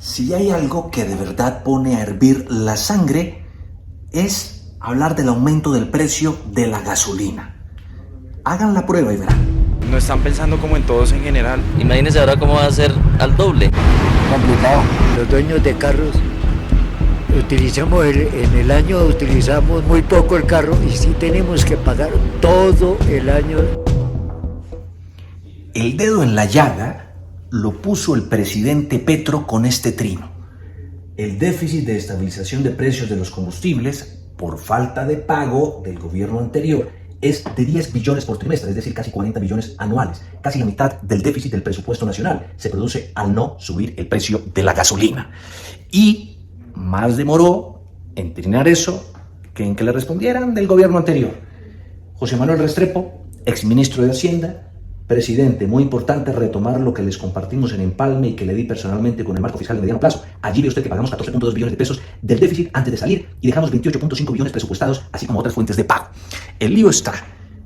Si hay algo que de verdad pone a hervir la sangre, es hablar del aumento del precio de la gasolina. Hagan la prueba y verán. No están pensando como en todos en general. Imagínense ahora cómo va a ser al doble. Complicado. Los dueños de carros en el año utilizamos muy poco el carro y sí tenemos que pagar todo el año. El dedo en la llaga lo puso el presidente Petro con este trino. El déficit de estabilización de precios de los combustibles por falta de pago del gobierno anterior es de 10 billones por trimestre, es decir, casi 40 billones anuales. Casi la mitad del déficit del presupuesto nacional se produce al no subir el precio de la gasolina. Y más demoró en trinar eso que en que le respondieran del gobierno anterior. José Manuel Restrepo, exministro de Hacienda, presidente, muy importante retomar lo que les compartimos en Empalme y que le di personalmente con el marco fiscal de mediano plazo. Allí ve usted que pagamos 14.2 billones de pesos del déficit antes de salir y dejamos 28.5 billones presupuestados, así como otras fuentes de pago. El lío está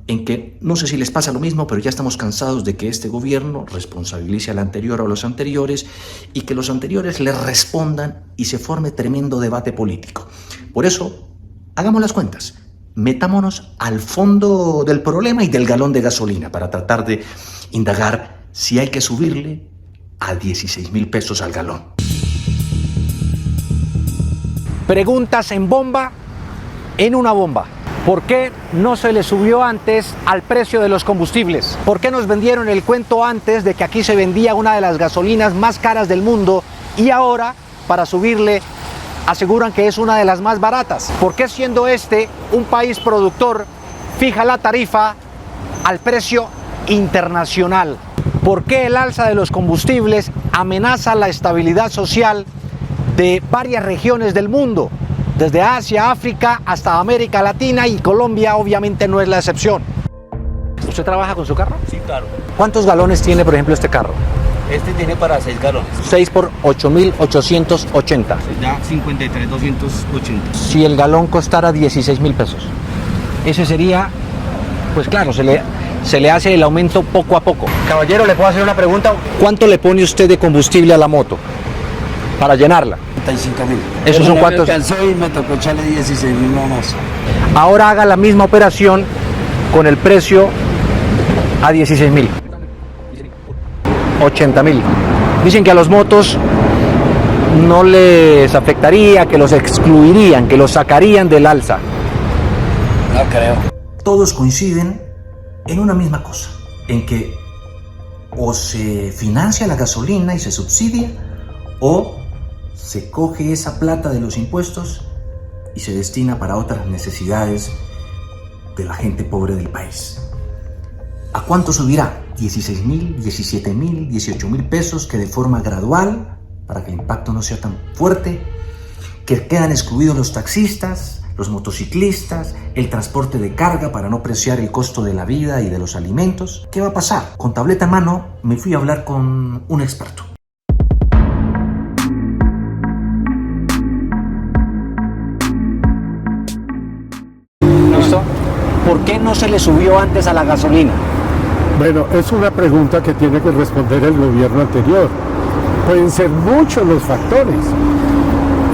en que, no sé si les pasa lo mismo, pero ya estamos cansados de que este gobierno responsabilice al anterior o a los anteriores y que los anteriores le respondan y se forme tremendo debate político. Por eso, hagamos las cuentas. Metámonos al fondo del problema y del galón de gasolina para tratar de indagar si hay que subirle a 16,000 pesos al galón. Preguntas en bomba, en una bomba. ¿Por qué no se le subió antes al precio de los combustibles? ¿Por qué nos vendieron el cuento antes de que aquí se vendía una de las gasolinas más caras del mundo y ahora, para subirle, aseguran que es una de las más baratas? ¿Por qué, siendo este un país productor, fija la tarifa al precio internacional? ¿Por qué el alza de los combustibles amenaza la estabilidad social de varias regiones del mundo? Desde Asia, África, hasta América Latina, y Colombia obviamente no es la excepción. ¿Usted trabaja con su carro? Sí, claro. ¿Cuántos galones tiene, por ejemplo, este carro? Este tiene para 6 galones. 6 por 8.880. Ya 53,280. Si el galón costara 16,000 pesos, ese sería, pues claro, se le hace el aumento poco a poco. Caballero, ¿le puedo hacer una pregunta? ¿Cuánto le pone usted de combustible a la moto para llenarla? 35.000. ¿Esos son cuántos? Me alcanzó y me tocó echarle 16.000 más. Ahora haga la misma operación con el precio a 16,000. 80,000. Dicen que a los motos no les afectaría, que los excluirían, que los sacarían del alza. No creo. Todos coinciden en una misma cosa, en que o se financia la gasolina y se subsidia, o se coge esa plata de los impuestos y se destina para otras necesidades de la gente pobre del país. ¿A cuánto subirá? 16,000, 17,000, 18,000 pesos, que de forma gradual, para que el impacto no sea tan fuerte, que quedan excluidos los taxistas, los motociclistas, el transporte de carga para no preciar el costo de la vida y de los alimentos. ¿Qué va a pasar? Con tableta en mano me fui a hablar con un experto. ¿Listo? ¿Por qué no se le subió antes a la gasolina? Bueno, es una pregunta que tiene que responder el gobierno anterior. Pueden ser muchos los factores.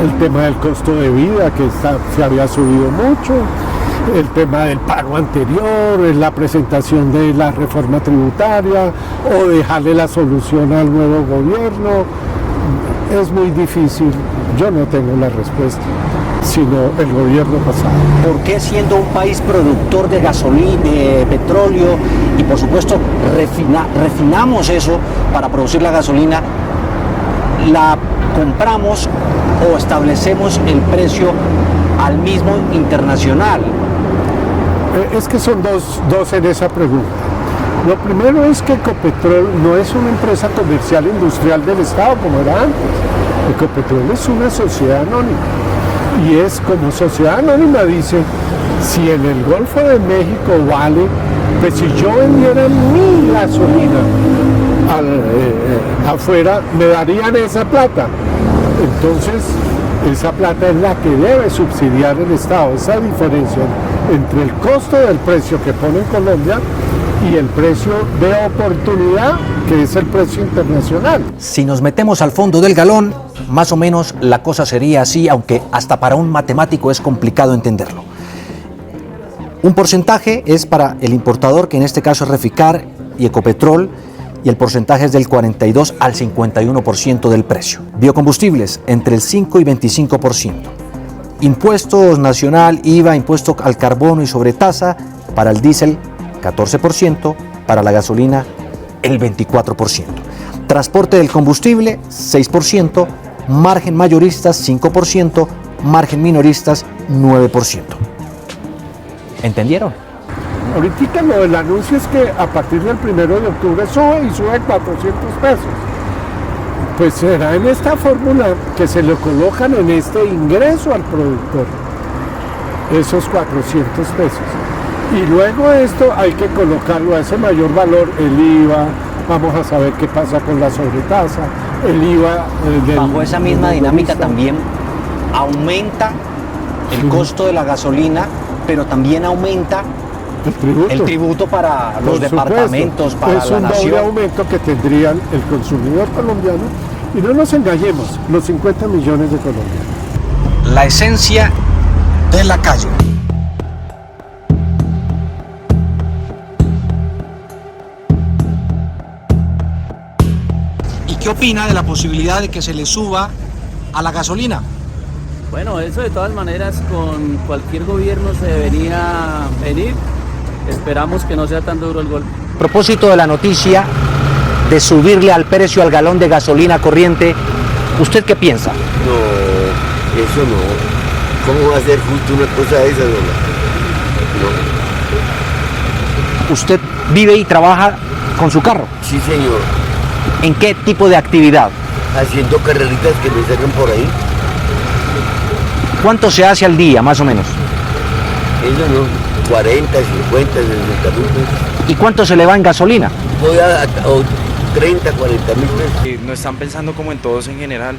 El tema del costo de vida, que se había subido mucho, el tema del pago anterior, la presentación de la reforma tributaria, o dejarle la solución al nuevo gobierno. Es muy difícil, yo no tengo la respuesta, sino el gobierno pasado. ¿Por qué, siendo un país productor de gasolina, de petróleo, y por supuesto refinamos eso para producir la gasolina, la compramos o establecemos el precio al mismo internacional? Es que son dos en esa pregunta. Lo primero es que Ecopetrol no es una empresa comercial industrial del Estado como era antes. Ecopetrol es una sociedad anónima. Y es como sociedad anónima, dice, si en el Golfo de México vale, pues si yo vendiera mi gasolina afuera, me darían esa plata. Entonces, esa plata es la que debe subsidiar el Estado. Esa diferencia entre el costo del precio que pone en Colombia y el precio de oportunidad, que es el precio internacional. Si nos metemos al fondo del galón, Más o menos la cosa sería así, aunque hasta para un matemático es complicado entenderlo. Un porcentaje es para el importador, que en este caso es Reficar y Ecopetrol, y el porcentaje es del 42 al 51% del precio. Biocombustibles, entre el 5 y 25%. Impuestos nacional, IVA, impuesto al carbono y sobretasa, para el diésel 14%, para la gasolina el 24%. Transporte del combustible 6%, margen mayoristas 5%, margen minoristas 9%. ¿Entendieron? Ahorita lo del anuncio es que a partir del 1 de octubre sube y sube 400 pesos. Pues será en esta fórmula que se le colocan en este ingreso al productor esos 400 pesos. Y luego esto hay que colocarlo a ese mayor valor, el IVA, vamos a saber qué pasa con la sobretasa, el IVA Bajo esa misma dinámica también aumenta el costo de la gasolina, pero también aumenta el tributo para los departamentos, para la nación. Es un doble aumento que tendrían el consumidor colombiano, y no nos engañemos, los 50 millones de colombianos. La esencia de la calle. ¿Y qué opina de la posibilidad de que se le suba a la gasolina? Bueno, eso de todas maneras con cualquier gobierno se debería venir. Esperamos que no sea tan duro el golpe. A propósito de la noticia de subirle al precio al galón de gasolina corriente, ¿usted qué piensa? No, eso no. ¿Cómo va a ser justo una cosa de esa, doña? No. ¿Usted vive y trabaja con su carro? Sí, señor. ¿En qué tipo de actividad? Haciendo carreritas que me sacan por ahí. ¿Cuánto se hace al día, más o menos? Eso no. 40, 50, 60 mil pesos. ¿Y cuánto se le va en gasolina? Voy a 30, 40 mil pesos. No están pensando como en todos en general,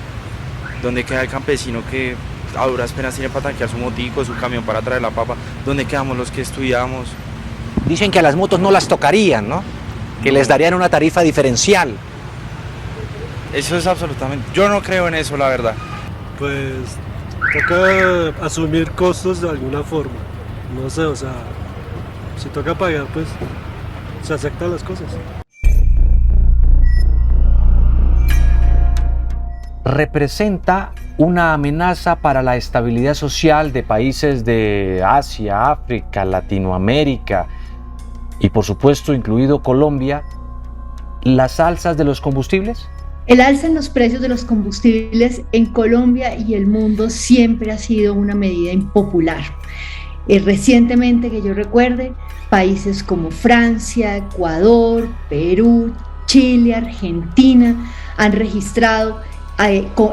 donde queda el campesino que a duras penas tiene para tanquear su motico, su camión para traer la papa, donde quedamos los que estudiamos. Dicen que a las motos no las tocarían, ¿no? Que les darían una tarifa diferencial. Eso es absolutamente, yo no creo en eso, la verdad. Pues toca asumir costos de alguna forma. No sé, o sea, si toca pagar, pues se aceptan las cosas. Representa una amenaza para la estabilidad social de países de Asia, África, Latinoamérica y por supuesto incluido Colombia, las alzas de los combustibles. El alza en los precios de los combustibles en Colombia y el mundo siempre ha sido una medida impopular. Recientemente, que yo recuerde, países como Francia, Ecuador, Perú, Chile, Argentina han registrado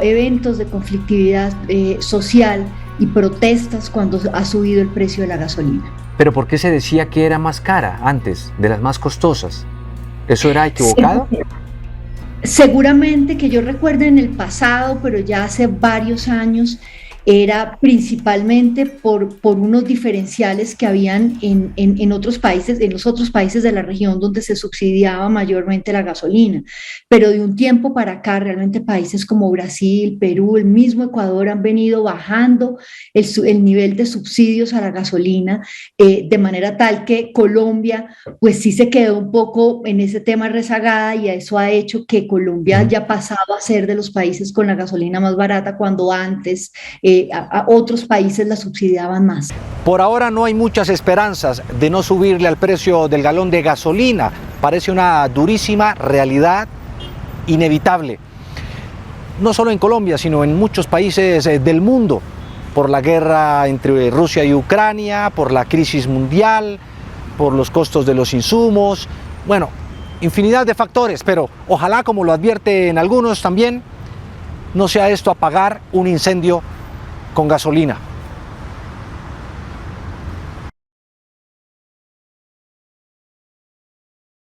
eventos de conflictividad social y protestas cuando ha subido el precio de la gasolina. ¿Pero por qué se decía que era más cara antes, de las más costosas? ¿Eso era equivocado? Seguramente, que yo recuerde en el pasado, pero ya hace varios años, era principalmente por unos diferenciales que habían en otros países, en los otros países de la región donde se subsidiaba mayormente la gasolina. Pero de un tiempo para acá, realmente países como Brasil, Perú, el mismo Ecuador han venido bajando el nivel de subsidios a la gasolina, de manera tal que Colombia pues sí se quedó un poco en ese tema rezagada, y eso ha hecho que Colombia haya pasado a ser de los países con la gasolina más barata, cuando antes a otros países la subsidiaban más. Por ahora no hay muchas esperanzas de no subirle al precio del galón de gasolina. Parece una durísima realidad inevitable. No solo en Colombia, sino en muchos países del mundo, por la guerra entre Rusia y Ucrania, por la crisis mundial, por los costos de los insumos, bueno, infinidad de factores, pero ojalá, como lo advierten algunos también, no sea esto apagar un incendio con gasolina.